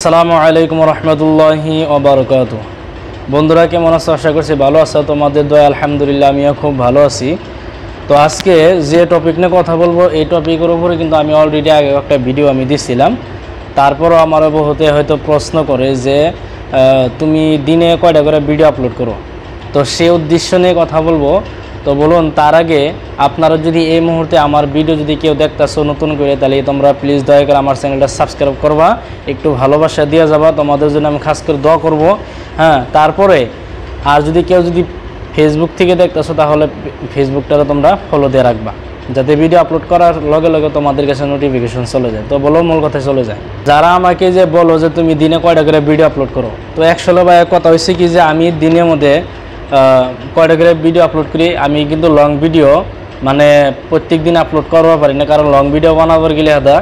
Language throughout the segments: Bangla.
আসসালামু আলাইকুম রহমতুল্লাহি ওবারাকাতুহু। বন্ধুরা কেমন আছো? আশা করছি ভালো আছো। তোমাদের দয়া আলহামদুলিল্লাহ আমিও খুব ভালো আছি। তো আজকে যে টপিক নিয়ে কথা বলবো এই টপিকের উপরে কিন্তু আমি অলরেডি আগে একটা ভিডিও আমি দিছিলাম। তারপরও আমার বহুতে হয়তো প্রশ্ন করে যে তুমি দিনে কয়টা করে ভিডিও আপলোড করো। তো সেই উদ্দেশ্য নিয়ে কথা বলবো। তো বলুন, তার আগে আপনারা যদি এই মুহূর্তে আমার ভিডিও যদি কেউ দেখতেছো নতুন করে, তাহলে তোমরা প্লিজ দয়া করে আমার চ্যানেলটা সাবস্ক্রাইব করবা, একটু ভালোবাসা দিয়ে যাবা। তোমাদের জন্য আমি খাস করে দোয়া করব। হ্যাঁ, তারপরে আর যদি কেউ যদি ফেসবুক থেকে দেখতেছো তাহলে ফেসবুকটাকে তোমরা ফলো দিয়ে রাখবা, যাতে ভিডিও আপলোড করার লগে লগে তোমাদের কাছে নোটিফিকেশন চলে যায়। তো বলো, মূল কথায় চলে যায়। যারা আমাকে যে বলো যে তুমি দিনে কয়টা করে ভিডিও আপলোড করো, তো একশো ভাই কথা হয়েছে কি যে আমি দিনের মধ্যে কয়টা করে ভিডিও আপলোড করি। আমি কিন্তু লং ভিডিও মানে প্রত্যেক দিন আপলোড করবো পারি না, কারণ লং ভিডিও বানাবার গেলে হাদা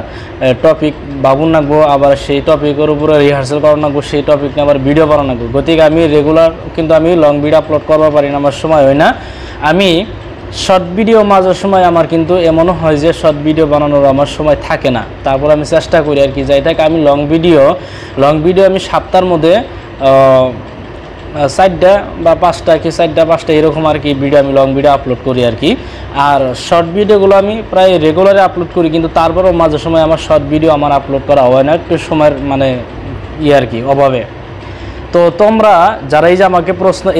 টপিক ভাবুন রাখবো, আবার সেই টপিকের উপরে রিহার্সাল করানো রাখবো, সেই টপিক নিয়ে আবার ভিডিও বানানো রাখবো। গতিকে আমি রেগুলার কিন্তু আমি লং ভিডিও আপলোড করবো পারি না, আমার সময় হয় না। আমি শর্ট ভিডিও মাঝের সময় আমার কিন্তু এমনও হয় যে শর্ট ভিডিও বানানোর আমার সময় থাকে না। তারপর আমি চেষ্টা করি আর কি, যাই থাকে আমি লং ভিডিও আমি সপ্তাহের মধ্যে 4টা বা 5টা কি 4টা 5টা এরকম আর কি ভিডিও আমি লং ভিডিও আপলোড করি আর কি। আর শর্ট ভিডিওগুলো আমি প্রায় রেগুলারে আপলোড করি, কিন্তু তারপরেও মাঝে সময় আমার শর্ট ভিডিও আমার আপলোড করা হয় না, একটু সময়ের মানে আর কি অভাবে। তো তোমরা যারা এই যে আমাকে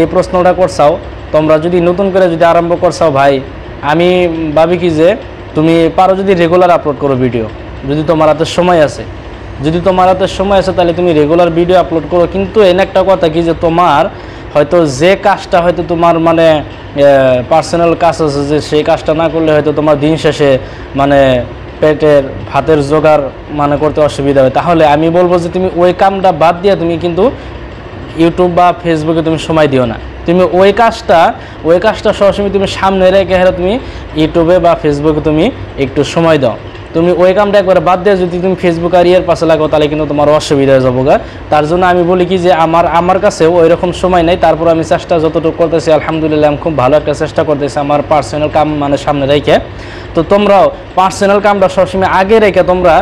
এই প্রশ্নটা করছাও, তোমরা যদি নতুন করে যদি আরম্ভ করছাও ভাই, আমি ভাবি কি যে তুমি পারো যদি রেগুলার আপলোড করো ভিডিও, যদি তোমার হাতে সময় আছে। যদি তোমার হাতে সময় আছে তাহলে তুমি রেগুলার ভিডিও আপলোড করো। কিন্তু এনে একটা কথা কি যে তোমার হয়তো যে কাজটা হয়তো তোমার মানে পার্সোনাল কাজ আছে, যে সেই কাজটা না করলে হয়তো তোমার দিন শেষে মানে পেটের ভাতের জোগাড় মানে করতে অসুবিধা হয়। তাহলে আমি বলবো যে তুমি ওই কামটা বাদ দিয়ে তুমি কিন্তু ইউটিউব বা ফেসবুকে তুমি সময় দিও না। তুমি ওই কাজটা সবসময় তুমি সামনে রেখে তুমি ইউটিউবে বা ফেসবুকে তুমি একটু সময় দাও। তুমি ওই কামটা একবার বাদ দিয়ে যদি তুমি ফেসবুক আর ইয়ের পাশে লাগো তাহলে কিন্তু তোমার অসুবিধা হয়ে যাবো গা। তার জন্য আমি বলি কি যে আমার কাছেও ওই রকম সময় নেই, তারপর আমি চেষ্টা যতটুকু করতেছি আলহামদুলিল্লাহ আমি খুব ভালো একটা চেষ্টা করতেছি আমার পার্সোনাল কাম মানে সামনে রেখে। তো তোমরাও পার্সোনাল কামটা সবসময় আগে রেখে তোমরা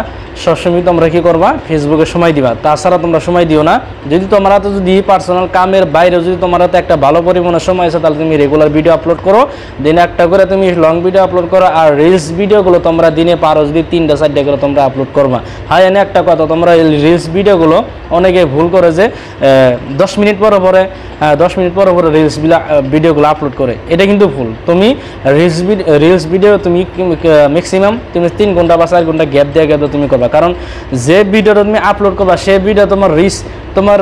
সবসময় তোমরা কী করবা, ফেসবুকে সময় দিবা। তাছাড়া তোমরা সময় দিও না। যদি তোমার হাতে যদি পার্সোনাল কামের বাইরে যদি তোমার হাতে একটা ভালো পরিমাণে সময় আছে, তাহলে তুমি রেগুলার ভিডিও আপলোড করো, দিনে একটা করে তুমি লং ভিডিও আপলোড করো। আর রিলস ভিডিওগুলো তোমরা দিনে পারো যদি 3টা 4টা করে তোমরা আপলোড করবা। হ্যাঁ, এনে একটা কথা, তোমরা এই রিলস ভিডিওগুলো অনেকে ভুল করে যে 10 মিনিট পরে 10 মিনিট পরে রিলস ভিডিওগুলো আপলোড করে, এটা কিন্তু ভুল। তুমি রিলস ভিডিও তুমি ম্যাক্সিমাম তুমি 3 ঘন্টা বা 4 ঘন্টা গ্যাপ দিয়ে তুমি করবা, কারণ যে ভিডিওটা তুমি আপলোড করবা সেই ভিডিও তোমার তোমার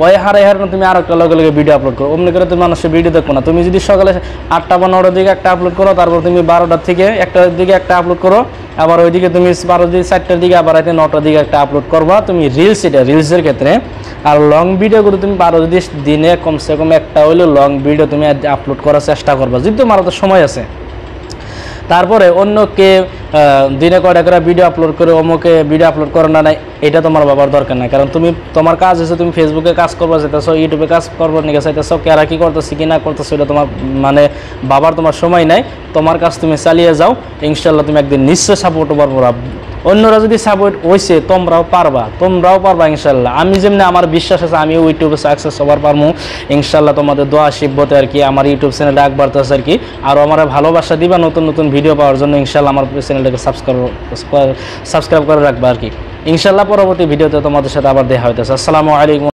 ওই হারে তুমি আর একটা লগে লগে ভিডিও আপলোড করো, অমনি করে তুমি মানুষের ভিডিও দেখো না। তুমি যদি সকালে 8টা বা 9টার দিকে একটা আপলোড করো, তারপর তুমি 12টার থেকে 1টার দিকে একটা আপলোড করো, আবার ওইদিকে তুমি 4টার দিকে আবার 9টার দিকে একটা আপলোড করবা। তুমি রিলসের ক্ষেত্রে। আর লং ভিডিওগুলো তুমি পারো যদি দিনে কমসে কম একটা হইলেও লং ভিডিও তুমি আপলোড করার চেষ্টা করবা, যদি তোমার তো সময় আছে। তারপরে অন্যকে দিনে কয়টা করে ভিডিও আপলোড করে অমুকে ভিডিও আপলোড করো না নাই, এটা তোমার বাবার দরকার নাই। কারণ তোমার কাজ হচ্ছে তুমি ফেসবুকে কাজ করবো চাইতেছো, ইউটিউবে কাজ করবো নিয়ে চাইতেছো, কারা কী করতেছি কি না করতেছো এটা তোমার মানে বাবার তোমার সময় নাই। তোমার কাজ তুমি চালিয়ে যাও, ইনশাল্লাহ তুমি একদিন নিশ্চয় সাপোর্ট পারবো। অন্যরা যদি সাপোর্ট হয়েছে তোমরাও পারবা ইনশাল্লাহ। আমি যেমনি আমার বিশ্বাস আছে আমি ইউটিউবে সাকসেস হবার পারবো ইনশাল্লাহ। তোমাদের দোয়া শিবতে আর কি আমার ইউটিউব চ্যানেলে আগ বাড়তেছে আর কি। আর আমার ভালোবাসা দিবা নতুন নতুন ভিডিও পাওয়ার জন্য ইনশাল্লাহ আমার চ্যানেলটাকে সাবস্ক্রাইব করে রাখবা আর কি। ইনশাল্লাহ পরবর্তী ভিডিওতে তোমাদের সাথে আবার দেখা হইতেছে। আসসালামু আলাইকুম।